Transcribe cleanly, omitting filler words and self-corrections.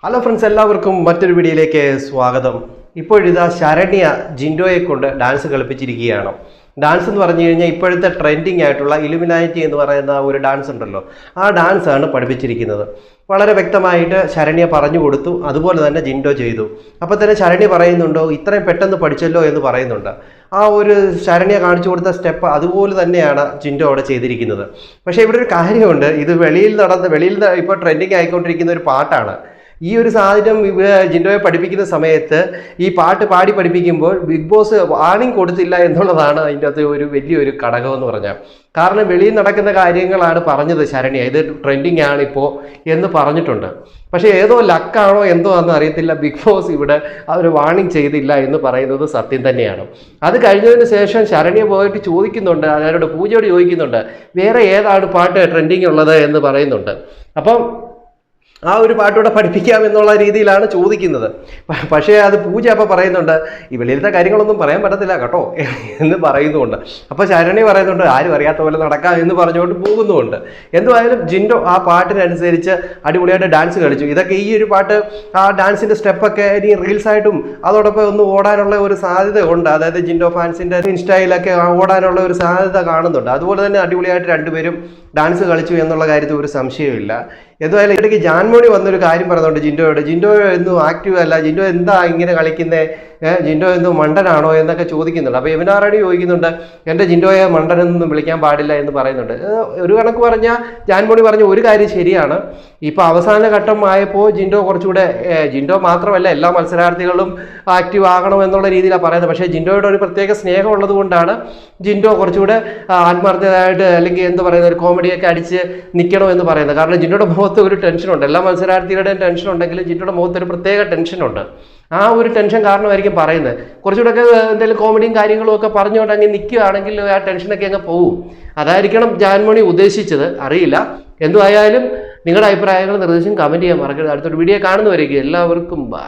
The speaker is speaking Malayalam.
ഹലോ ഫ്രണ്ട്സ്, എല്ലാവർക്കും മറ്റൊരു വീഡിയോയിലേക്ക് സ്വാഗതം. ഇപ്പോഴിതാ ശരണ്യ ജിൻഡോയെ കൊണ്ട് ഡാൻസ് കളിപ്പിച്ചിരിക്കുകയാണ്. ഡാൻസ് എന്ന് പറഞ്ഞു കഴിഞ്ഞാൽ ഇപ്പോഴത്തെ ട്രെൻഡിങ് ആയിട്ടുള്ള ഇലുമിനാറ്റി എന്ന് പറയുന്ന ഒരു ഡാൻസ് ഉണ്ടല്ലോ, ആ ഡാൻസാണ് പഠിപ്പിച്ചിരിക്കുന്നത്. വളരെ വ്യക്തമായിട്ട് ശരണ്യ പറഞ്ഞു കൊടുത്തു, അതുപോലെ തന്നെ ജിൻഡോ ചെയ്തു. അപ്പോൾ തന്നെ ശരണ്യ പറയുന്നുണ്ടോ ഇത്രയും പെട്ടെന്ന് പഠിച്ചല്ലോ എന്ന് പറയുന്നുണ്ട്. ആ ഒരു ശരണ്യ കാണിച്ചു കൊടുത്ത സ്റ്റെപ്പ് അതുപോലെ തന്നെയാണ് ജിൻഡോ അവിടെ ചെയ്തിരിക്കുന്നത്. പക്ഷേ ഇവിടെ ഒരു കാര്യമുണ്ട്, ഇത് വെളിയിൽ ഇപ്പോൾ ട്രെൻഡിങ് ആയിക്കൊണ്ടിരിക്കുന്ന ഒരു പാട്ടാണ്. ഈ ഒരു സാഹചര്യം ജിൻഡോയെ പഠിപ്പിക്കുന്ന സമയത്ത് ഈ പാട്ട് പാടി പഠിപ്പിക്കുമ്പോൾ ബിഗ് ബോസ് വാർണിംഗ് കൊടുത്തില്ല എന്നുള്ളതാണ് അതിൻ്റെ അകത്ത് ഒരു വലിയൊരു ഘടകം എന്ന് പറഞ്ഞാൽ. കാരണം വെളിയിൽ നടക്കുന്ന കാര്യങ്ങളാണ് പറഞ്ഞത് ശരണ്യ, ഇത് ട്രെൻഡിങ് ആണ് ഇപ്പോൾ എന്ന് പറഞ്ഞിട്ടുണ്ട്. പക്ഷേ ഏതോ ലക്കാണോ എന്തോ എന്ന് അറിയത്തില്ല, ബിഗ് ബോസ് ഇവിടെ അവർ വാർണിംഗ് ചെയ്തില്ല എന്ന് പറയുന്നത് സത്യം തന്നെയാണ്. അത് കഴിഞ്ഞതിന് ശേഷം ശരണ്യ പോയിട്ട് ചോദിക്കുന്നുണ്ട്, അവരോട് പൂജയോട് ചോദിക്കുന്നുണ്ട് വേറെ ഏതാണ് പാട്ട് ട്രെൻഡിങ് ഉള്ളത് എന്ന് പറയുന്നുണ്ട്. അപ്പം ആ ഒരു പാട്ടൂടെ പഠിപ്പിക്കാം എന്നുള്ള രീതിയിലാണ് ചോദിക്കുന്നത്. പക്ഷേ അത് പൂജ അപ്പോൾ പറയുന്നുണ്ട് ഈ വെളിയിലത്തെ കാര്യങ്ങളൊന്നും പറയാൻ പറ്റത്തില്ല കേട്ടോ എന്ന് പറയുന്നുമുണ്ട്. അപ്പോൾ ശരണ്യ പറയുന്നുണ്ട് ആരും അറിയാത്ത പോലെ നടക്കാം എന്ന് പറഞ്ഞുകൊണ്ട് പോകുന്നുമുണ്ട്. എന്തുമായാലും ജിൻഡോ ആ പാട്ടിനനുസരിച്ച് അടിപൊളിയായിട്ട് ഡാൻസ് കളിച്ചു. ഇതൊക്കെ ഈ ഒരു പാട്ട് ആ ഡാൻസിൻ്റെ സ്റ്റെപ്പൊക്കെ ഇനി റീൽസായിട്ടും അതോടൊപ്പം ഒന്ന് ഓടാനുള്ള ഒരു സാധ്യത ഉണ്ട്. അതായത് ജിൻഡോ ഫാൻസിൻ്റെ ഇൻസ്റ്റയിലൊക്കെ ഓടാനുള്ള ഒരു സാധ്യത കാണുന്നുണ്ട്. അതുപോലെ തന്നെ അടിപൊളിയായിട്ട് രണ്ടുപേരും ഡാൻസ് കളിച്ചു എന്നുള്ള കാര്യത്തിൽ ഒരു സംശയമില്ല. എന്തായാലും ഇടയ്ക്ക് ജാൻമോണി വന്നൊരു കാര്യം പറയുന്നുണ്ട് ജിൻഡോയോട്, ജിൻഡോ എന്നും ആക്റ്റീവ് അല്ല, ജിൻഡോ എന്താ ഇങ്ങനെ കളിക്കുന്നത്, ജിൻഡോ എന്നും മണ്ടനാണോ എന്നൊക്കെ ചോദിക്കുന്നുണ്ട്. അപ്പോൾ യമുനാറാണി ചോദിക്കുന്നുണ്ട് എൻ്റെ ജിൻഡോയെ മണ്ടനെന്നൊന്നും വിളിക്കാൻ പാടില്ല എന്ന് പറയുന്നുണ്ട്. ഒരു കണക്ക് പറഞ്ഞാൽ ജാൻമോണി പറഞ്ഞ ഒരു കാര്യം ശരിയാണ്. ഇപ്പോൾ അവസാന ഘട്ടം ആയപ്പോൾ ജിൻഡോ കുറച്ചുകൂടെ, ജിൻഡോ മാത്രമല്ല എല്ലാ മത്സരാർത്ഥികളും ആക്റ്റീവ് ആകണം എന്നുള്ള രീതിയിലാണ് പറയുന്നത്. പക്ഷേ ജിൻഡോയുടെ ഒരു പ്രത്യേക സ്നേഹം ഉള്ളത് കൊണ്ടാണ് ജിൻഡോ കുറച്ചുകൂടെ ആത്മാർത്ഥമായിട്ട് അല്ലെങ്കിൽ എന്താ പറയുന്നത് ഒരു കോമഡിയൊക്കെ അടിച്ച് നിൽക്കണം എന്ന് പറയുന്നത്. കാരണം ജിൻഡോയുടെ മുഖത്ത് ഒരു ടെൻഷനുണ്ട്, എല്ലാ മത്സരാർത്ഥികളുടെയും ടെൻഷൻ ഉണ്ടെങ്കിൽ ജിൻഡോയുടെ മുഖത്ത് ഒരു പ്രത്യേക ടെൻഷനുണ്ട്. ആ ഒരു ടെൻഷൻ കാരണമായിരിക്കും പറയുന്നത്. കുറച്ചുകൂടെയൊക്കെ എന്തെങ്കിലും കോമഡിയും കാര്യങ്ങളും ഒക്കെ പറഞ്ഞുകൊണ്ട് അങ്ങ് നിൽക്കുകയാണെങ്കിൽ ആ ടെൻഷനൊക്കെ അങ്ങ് പോവും. അതായിരിക്കണം ജാൻമണി ഉദ്ദേശിച്ചത്, അറിയില്ല. എന്തുമായാലും നിങ്ങളുടെ അഭിപ്രായങ്ങൾ നിർദ്ദേശം കമൻറ്റ് ചെയ്യാൻ മറക്കരുത്. അടുത്തൊരു വീഡിയോ കാണുന്നവരേക്കും എല്ലാവർക്കും ബൈ.